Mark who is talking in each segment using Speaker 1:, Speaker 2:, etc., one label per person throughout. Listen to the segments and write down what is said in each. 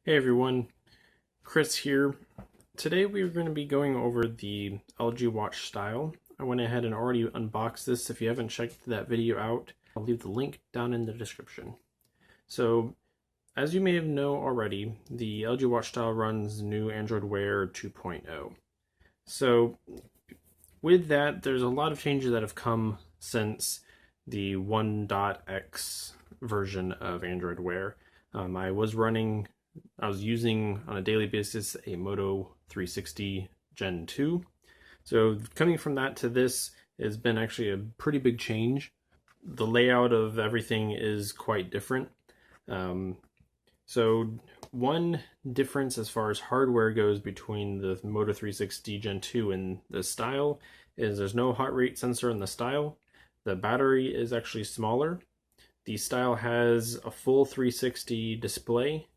Speaker 1: Hey everyone, Chris here. Today we're going to be going over the LG watch style. I went ahead and already unboxed this. If you haven't checked that video out, I'll leave the link down in the description. So, as you may have know already, the LG watch style runs new Android Wear 2.0. So, with that, there's a lot of changes that have come since the 1.x version of Android Wear. I was using on a daily basis a Moto 360 Gen 2. So coming from that to this has been actually a pretty big change. The layout of everything is quite different. So one difference as far as hardware goes between the Moto 360 Gen 2 and the style is there's no heart rate sensor in the style. The battery is actually smaller. The style has a full 360 display.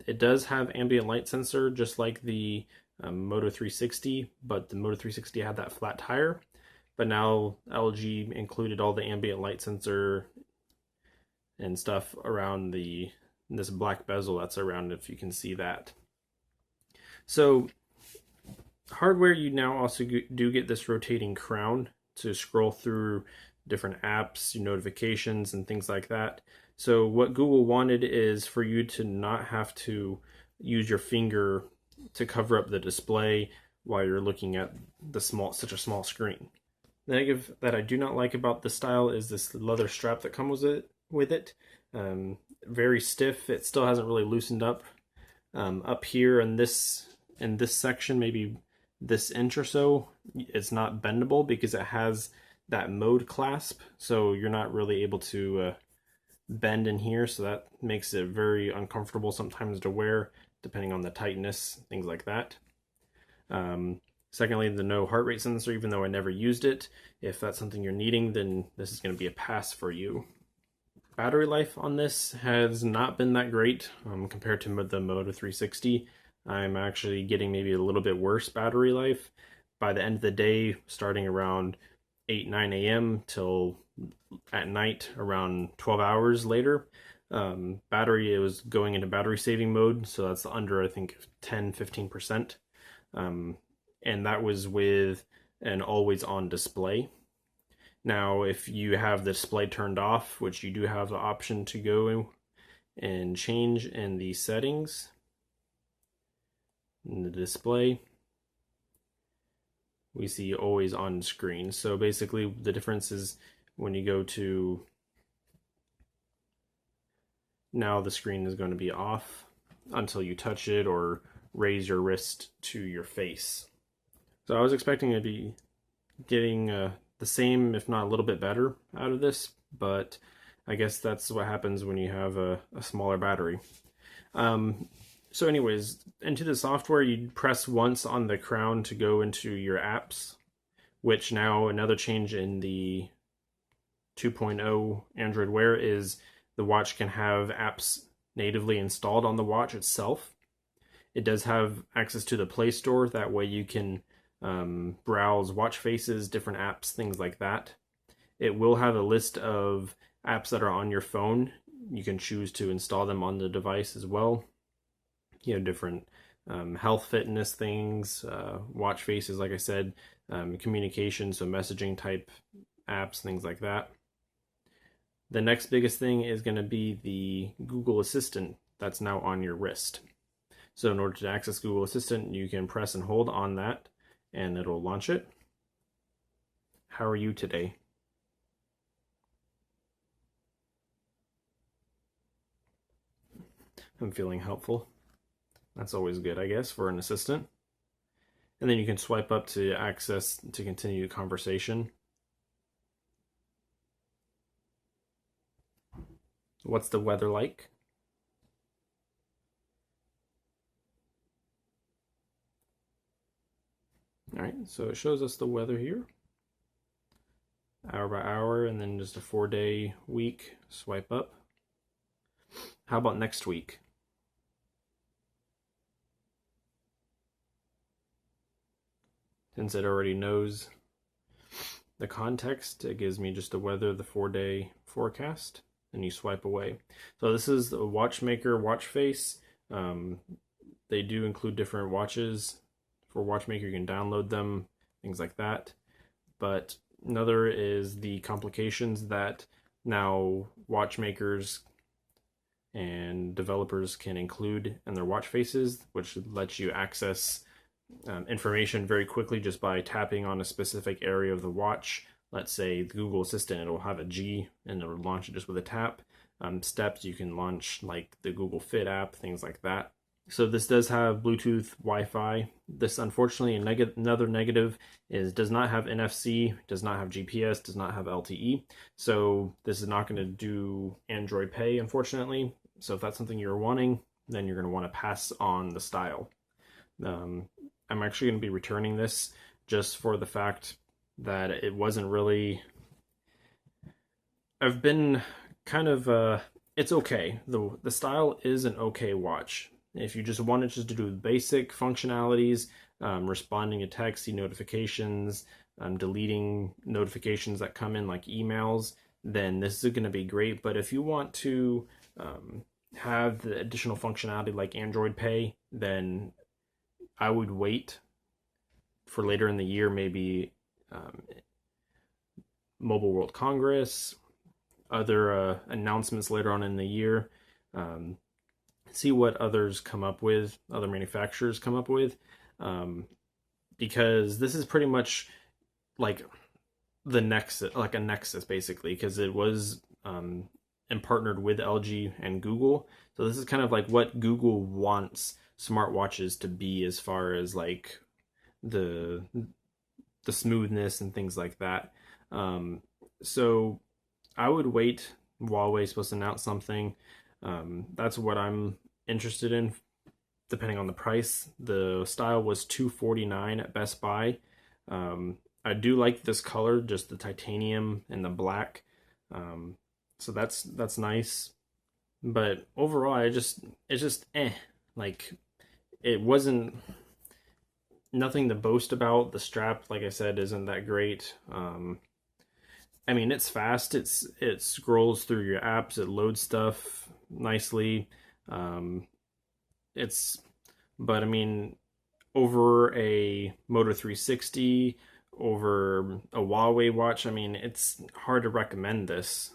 Speaker 1: It does have ambient light sensor, just like the Moto 360, but the Moto 360 had that flat tire. But now LG included all the ambient light sensor and stuff around this black bezel that's around, if you can see that. So hardware, you now also do get this rotating crown to scroll through different apps, notifications, and things like that. So what Google wanted is for you to not have to use your finger to cover up the display while you're looking at such a small screen. The negative that I do not like about the style is this leather strap that comes with it. Very stiff. It still hasn't really loosened up. Up here in this section, maybe this inch or so, it's not bendable because it has that mode clasp, so you're not really able to bend in here, so that makes it very uncomfortable sometimes to wear, depending on the tightness, things like that. Secondly, the no heart rate sensor, even though I never used it. If that's something you're needing, then this is going to be a pass for you. Battery life on this has not been that great compared to the Moto 360. I'm actually getting maybe a little bit worse battery life. By the end of the day, starting around 8-9 a.m. till at night around 12 hours later, it was going into battery saving mode, so that's under, I think, 10-15%, and that was with an always on display. Now if you have the display turned off, which you do have the option to go and change in the settings in the display, we see always on screen. So basically the difference is when you go to, now the screen is going to be off until you touch it or raise your wrist to your face. So I was expecting to be getting the same, if not a little bit better out of this, but I guess that's what happens when you have a smaller battery. So anyways, into the software, you press once on the crown to go into your apps, which now another change in the 2.0 Android Wear is the watch can have apps natively installed on the watch itself. It does have access to the Play Store, that way you can browse watch faces, different apps, things like that. It will have a list of apps that are on your phone. You can choose to install them on the device as well. Different health fitness things, watch faces, like I said, communication, so messaging type apps, things like that. The next biggest thing is going to be the Google Assistant that's now on your wrist. So in order to access Google Assistant, you can press and hold on that and it'll launch it. How are you today? I'm feeling helpful. That's always good, I guess, for an assistant. And then you can swipe up to continue the conversation. What's the weather like? All right, so it shows us the weather here, hour by hour, and then just a 4-day week. Swipe up. How about next week? Since it already knows the context, it gives me just the weather, the 4-day forecast, and you swipe away. So this is the watchmaker watch face. Um, they do include different watches for watchmaker. You can download them, things like that. But another is the complications that now watchmakers and developers can include in their watch faces, which lets you access information very quickly just by tapping on a specific area of the watch. Let's say the Google Assistant, it'll have a G and it'll launch it just with a tap. Steps, you can launch like the Google Fit app, things like that. So this does have Bluetooth, Wi-Fi. This, unfortunately, another negative is does not have NFC, does not have GPS, does not have LTE. So this is not going to do Android Pay, unfortunately. So if that's something you're wanting, then you're going to want to pass on the style. I'm actually going to be returning this just for the fact that it wasn't really. I've been kind of. It's okay. The style is an okay watch. If you just wanted just to do basic functionalities, responding to text, see notifications, deleting notifications that come in like emails, then this is going to be great. But if you want to have the additional functionality like Android Pay, then I would wait for later in the year, maybe Mobile World Congress, other announcements later on in the year. See what others come up with, other manufacturers come up with, because this is pretty much like the Nexus, like a Nexus basically, because it was and partnered with LG and Google. So this is kind of like what Google wants smartwatches to be as far as like the smoothness and things like that. So I would wait. Huawei's supposed to announce something. That's what I'm interested in, depending on the price. The style was $249 at Best Buy. I do like this color, just the titanium and the black. So that's nice. But overall, it's just like it wasn't nothing to boast about. The strap, like I said, isn't that great. I mean, it's fast. It scrolls through your apps. It loads stuff nicely. It's, but I mean, over a Moto 360, over a Huawei watch, I mean, it's hard to recommend this.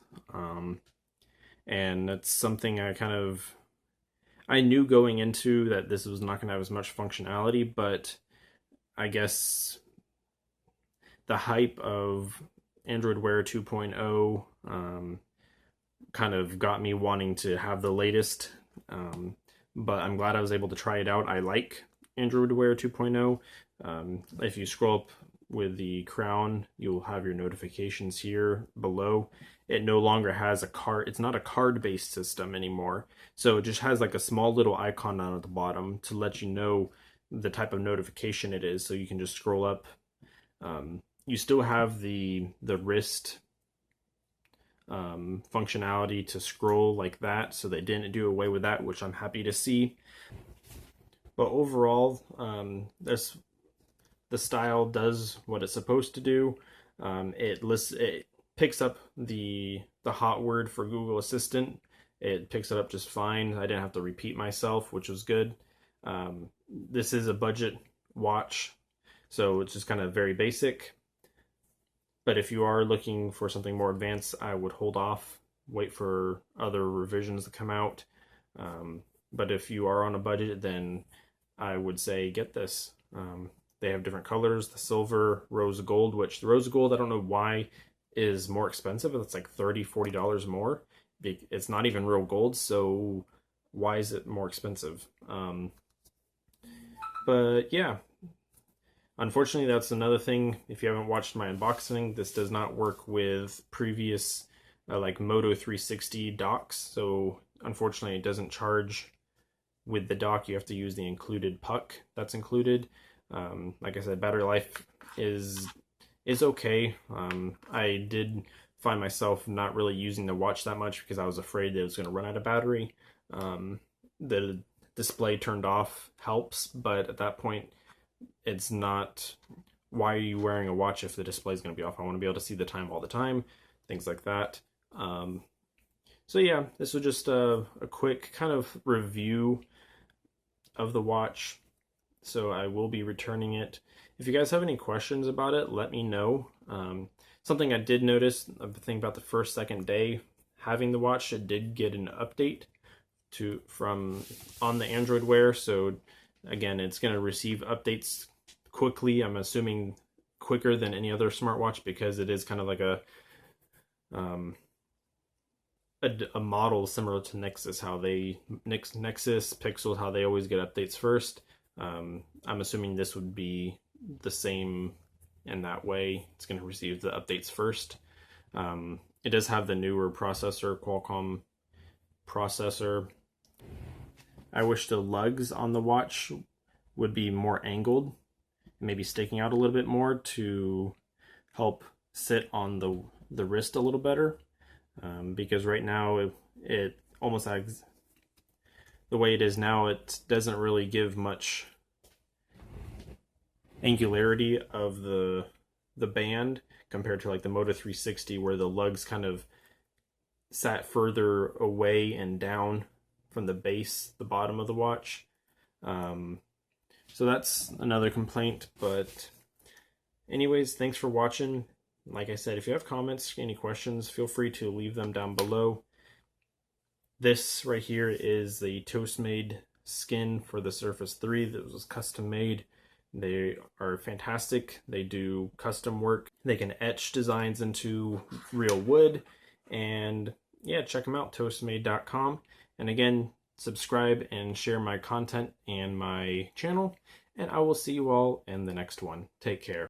Speaker 1: And it's something I knew going into that this was not going to have as much functionality, but I guess the hype of Android Wear 2.0 kind of got me wanting to have the latest. But I'm glad I was able to try it out. I like Android Wear 2.0. If you scroll up with the crown, you'll have your notifications here below. It no longer has a card. It's not a card-based system anymore. So it just has like a small little icon down at the bottom to let you know the type of notification it is. So you can just scroll up. You still have the wrist functionality to scroll like that, so they didn't do away with that, which I'm happy to see. But overall, the style does what it's supposed to do. It picks up the hot word for Google Assistant. It picks it up just fine. I didn't have to repeat myself, which was good. This is a budget watch, so it's just kind of very basic. But if you are looking for something more advanced, I would hold off, wait for other revisions to come out. But if you are on a budget, then I would say get this. They have different colors, the silver, rose gold, which the rose gold, I don't know why, is more expensive. It's like $30, $40 more. It's not even real gold, so why is it more expensive? But yeah. Unfortunately, that's another thing. If you haven't watched my unboxing, this does not work with previous like Moto 360 docks. So unfortunately, it doesn't charge with the dock. You have to use the included puck that's included. Like I said, battery life is okay. I did find myself not really using the watch that much because I was afraid that it was going to run out of battery. The display turned off helps, but at that point, it's not, why are you wearing a watch if the display is going to be off? I want to be able to see the time all the time, things like that. So yeah, this was just a quick kind of review. of the watch, so I will be returning it. If you guys have any questions about it, let me know. Something I did notice, I think about the first, second day having the watch, it did get an update from on the Android Wear. So again, it's going to receive updates quickly. I'm assuming quicker than any other smartwatch, because it is kind of like a model similar to Nexus, Nexus, Pixel, how they always get updates first. I'm assuming this would be the same in that way. It's going to receive the updates first. It does have the newer processor, Qualcomm processor. I wish the lugs on the watch would be more angled, maybe sticking out a little bit more to help sit on the wrist a little better. Because right now it almost has, the way it is now, it doesn't really give much angularity of the band compared to like the Moto 360, where the lugs kind of sat further away and down from the base, the bottom of the watch. So that's another complaint. But anyways, thanks for watching. Like I said, if you have comments, any questions, feel free to leave them down below. This right here is the Toastmade skin for the Surface 3 that was custom made. They are fantastic. They do custom work. They can etch designs into real wood. And yeah, check them out, toastmade.com. And again, subscribe and share my content and my channel. And I will see you all in the next one. Take care.